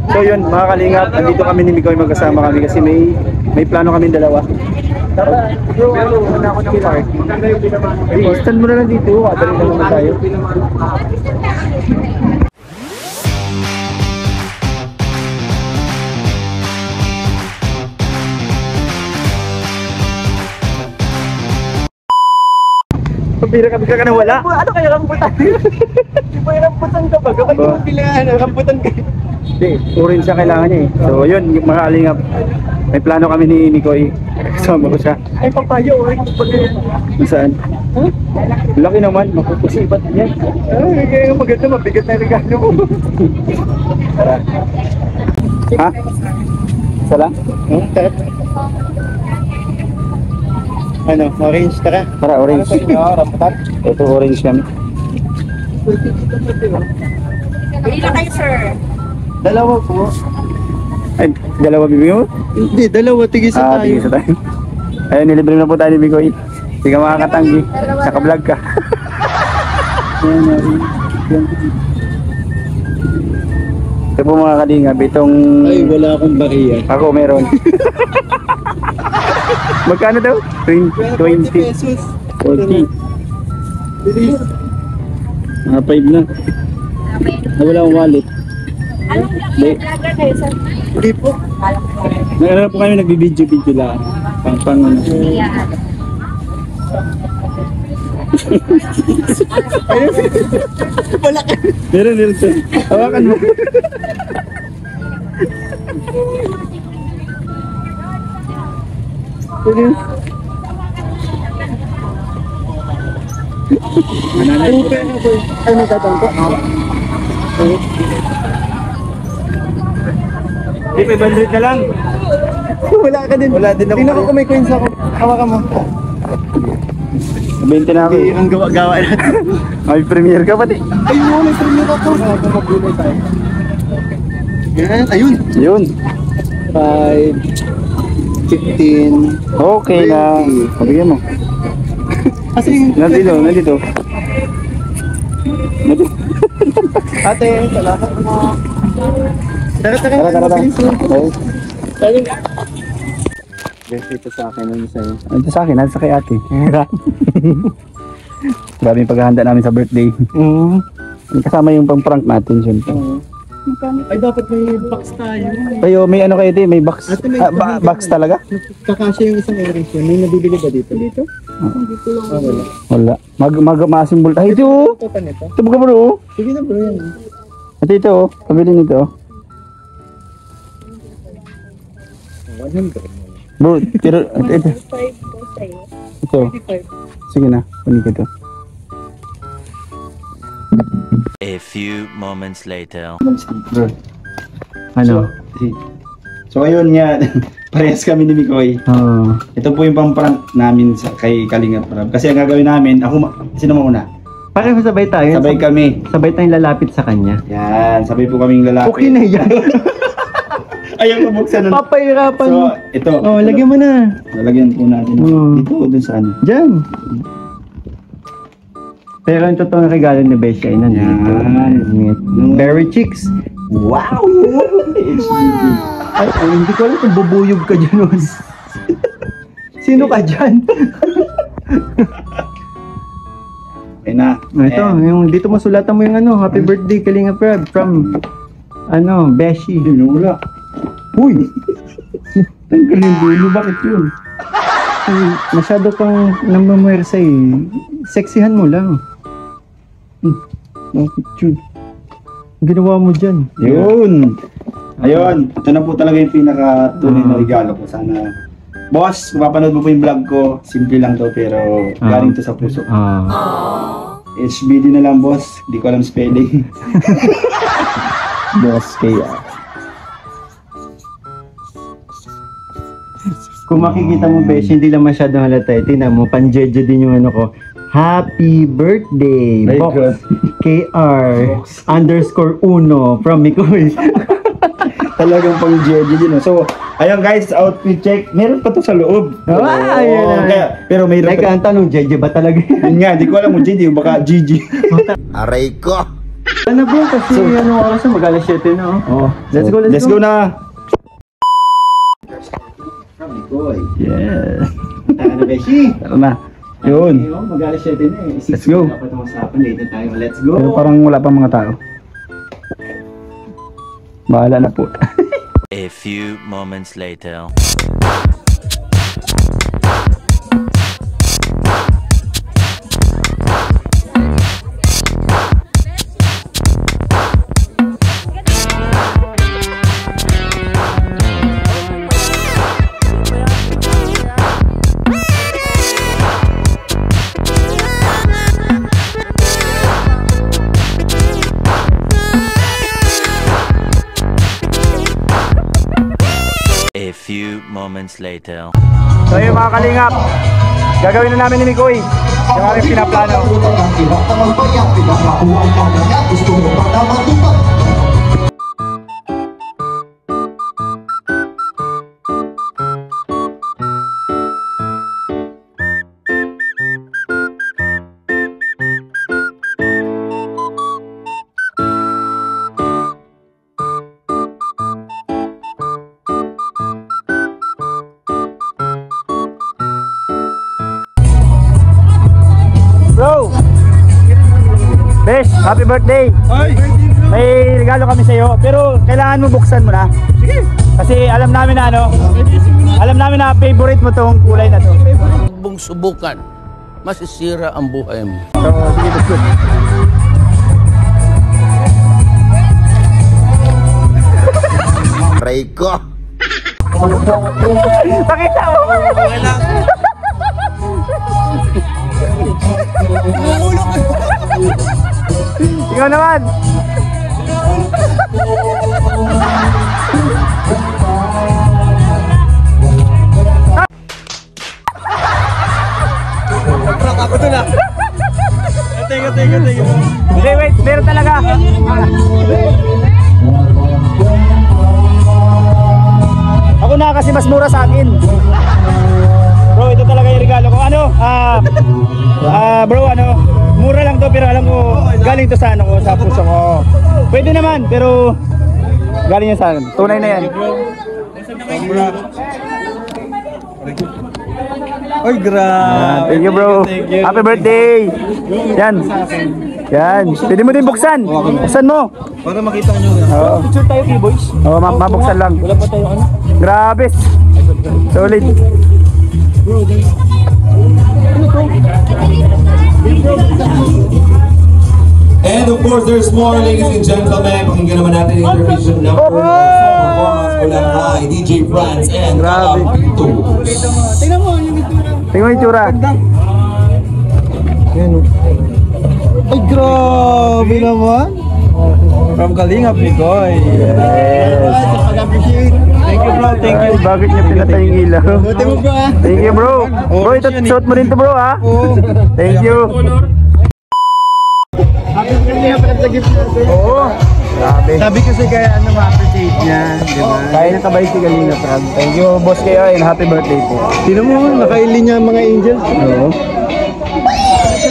So yun, mga kalingap, nandito kami ni Mikoy, magkasama kami kasi may plano kami dalawa. Pero wala ako ng Clark. Stand mo na lang dito, atari na naman tayo. Bigla ka na wala. Ano kaya rambutan? Di ba yung rambutan ka ba? Kapag yung bilangan, rambutan ka. Hindi, orange siya kailangan niya eh. So yun, yung mga kalingap, may plano kami ni Mikoy. Kasama ko siya. Ay, papayo, orange ba ganyan? Saan? Huh? Laki naman, mapupusipat yan. Ay, kaya maganda, mabigat na regalo mo. Tara. Ha? Isa lang? Tara. Ano, orange, tara. Tara, orange. Rambutan? Ito orange kami. Ilan kayo, sir? Dalawa po. Ay, dalawa bibigyan mo? Hindi, dalawa, tigisa tayo. Tigisa tayo. Ayun, nilibre na po tayo ni Mikoy. Hindi ka makakatanggi. Naka-vlog ka. Ito po mga kalingap, itong... Ay, wala akong bariya. Ako meron. Magkano daw? 20. pesos. 40. Bilis. Mga 5 na. Nawala akong wallet. Anong vlogger kayo, sir? Hindi po. Nag-alala po kami, nagbibidyo-video lang. Pang ano. Ayun. Wala ka. Meron sir. Hawakan mo. Ay, nagtatang ko. Di, 500 na lang. Wala ka din. Wala din ako. Tingnan ko kung may coins ako. Hawakan mo. 20 na ako. Hindi, ang gawa natin. May premiere ka pati. Ay, mo, may premiere ako. Magbulay tayo. Yan, ayun. Yun. 5, 15. Okay na. Pabigyan mo. Kasi Nandito. ate, salamat mo. Tara. Tara. Ayun. Guys, ito sa akin, ano sa'yo? Ito sa akin, nasa kay ate. Grabe yung paghahanda namin sa birthday. Kasama yung pang-prank natin, syempre. Ay, dapat may box tayo. Kayo, may ano kayo din, may box. Ate, may Box talaga? Kakasya yung isang orange yun. May nabibili ba dito? Dito? Dito lang. Wala. Mag-asimbol. Ay, ito oh! Ito pa nito. Ito ba bro? Sige na bro yan. Ito oh. Pabili nito oh. 100. Bro, tiro. Ito. 5 po sa'yo. Ito. 35. Sige na. Kunin ko ito. A few moments later. Bro. Ano? So ayun nga. Parehas kami ni Mikoy. Ito po yung pang-prank namin kay Kalingap Rab. Kasi ang gagawin namin, sino mauna? Pareho sabay tayo. Sabay kami. Sabay tayong lalapit sa kanya. Yan, sabay po kaming lalapit. Okay na yan. Ayaw ko buksan nun. Papahirapan. So, ito. Oh, lagyan mo na. Lalagyan po natin. Dito o dun sa ano? Diyan. Pero ang totoong regalo ni Besha ay nandito. Yan. Berry chicks. Wow! Ay, hindi ko alam kung bubuyog ka dyan. Sino ka dyan? Okay na. Ito, yung dito mo sulatan mo yung ano, happy birthday Kalingap Rab from Beshi. Wala. Uy! Tanggal yung dulo, bakit yun? Ay, masyado kang namamwersa eh. Sexihan mo lang. Bakit yun? Ginawa mo dyan. Yun! Ayun, ito na po talaga yung pinaka-tunay na regalo ko. Sana, boss, kung mapanood mo po yung vlog ko, simple lang to pero galing to sa puso. HBD na lang, boss. Hindi ko alam spelling. Boss kaya. Kung makikita mo, Besh, hindi lang masyadong halata. Tingnan mo, panjeje din yung ano ko. Happy birthday, Very Box good. KR_1 from Mikoy. Talagang pang JJ din. So, ayun guys, outfit check. Meron pa to sa loob. Ayan. Pero mayroon Like, ang tanong, JJ ba talaga yan? Yun nga, di ko alam mo JJ o baka GG. Aray ko! Ano bro, kasi anong oras na? Mag-alas 7 na oh. Let's go, Let's go na. Yes. Ano Beshi? Tara na. Yun. Mag-alas 7 na eh. Let's go. Dapat umasapan, late na tayo. Let's go. Pero parang wala pang mga tao. Bahala na po. A few moments later. A few moments later. So yun mga kalingap, gagawin na namin ni Mikoy yung aming pinaplano. Bro! Besh, happy birthday! May regalo kami sa iyo, pero kailangan mo buksan mo na. Sige. Kasi alam namin na favorite mo tong kulay na to. Bung subukan, masisira ang buhay mo. So, sige, let's go. Rico! Pakita mo! Ikaw naman! Ako to na! Teka. Hindi, wait, meron talaga! Ako na kasi mas mura sa akin. Bro, ito talaga yung regalo ko. Bro, mura lang to pero alam ko galing to sa sa puso ko. Pwede naman pero galing yan sa tunay na yan. Oy, grabe. Thank you, bro. Happy birthday. Yan. Pwede mo din buksan. Buksan mo. Para makita nyo. Picture tayo, boys. Oo, mabuksan lang. Wala pa tayo Grabe. Solid. And of course, there's more, ladies and gentlemen. Pakinggan naman natin yung intermission number performance mula kay DJ France and Kalabtos. Tingnan mo yung itsura. Ay, grabe naman. From Kalingap, Mikoy. Yes. Thank you, bro. Thank you. Bakit niya pinatay yung ilaw? Thank you, bro. Bro, ito suot mo rin to, bro, ha? Thank you. Oo. Grabe. Sabi kasi kaya ma-appreciate niya, di ba? Kaya nakabay si Kalingap, Rob. Thank you, boss kayo, and happy birthday po. Sino mo, nakaili niya mga angels? Oo.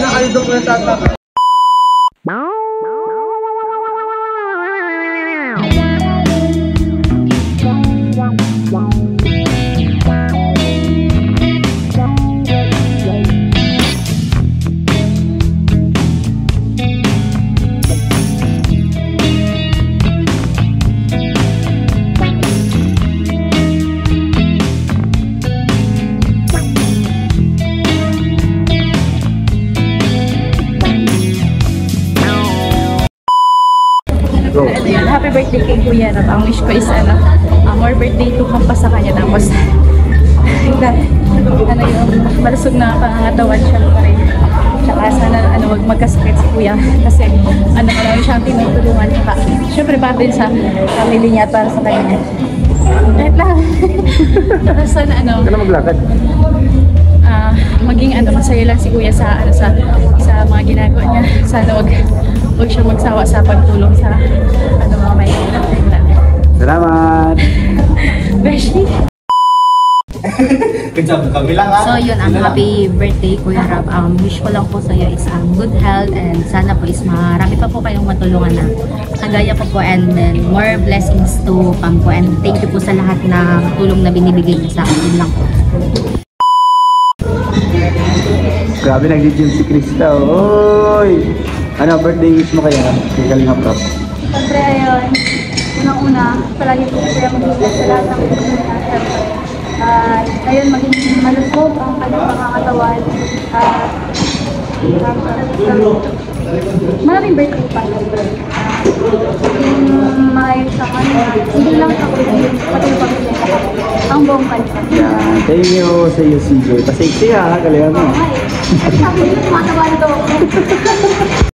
Nakaidol ko yung tatak. Happy birthday kay Kuya Rob. Ang wish ko is more birthday to come pa sa kanya. Tapos yung malusog na pangangatawan siya pa rin. Tsaka sana wag magkasakit si Kuya. Kasi marami siyang tinutulungan. Tsaka syempre para din sa family niya at para sa kanya. Kahit lang. Tapos sana Kaya maglakad. maging masaya lang si Kuya sa mga ginagawa niya. Sana wag siya magsawa sa pagtulong sa mga may Salamat. Beshi. Good job. Kabilang ha. So yun, ang happy birthday Kuya Rab. Wish ko lang po sa iyo is good health and sana po is marami pa po kayong matulungan na kagaya ko po and then more blessings to come po and thank you po sa lahat na tulong na binibigay niyo sa akin. Yun lang po. Grabe, nag-gym si Krista. Oy! Ano, birthday wish mo kaya? Kay Kalinga Prab. Siyempre, ayun. Unang-una, palagi po siya mag-ibig sa lahat ng ngayon, maging malusog ang kanyang pangangatawan. Maraming birthday pa. Maayos sa kanya. Hindi lang sa kuya, pati yung pamilya. Ang buong kanya. Yan. Thank you sa iyo, CJ. Pasiksi ha, Kalinga mo. Ay, sabi niyo, tumatawa na to.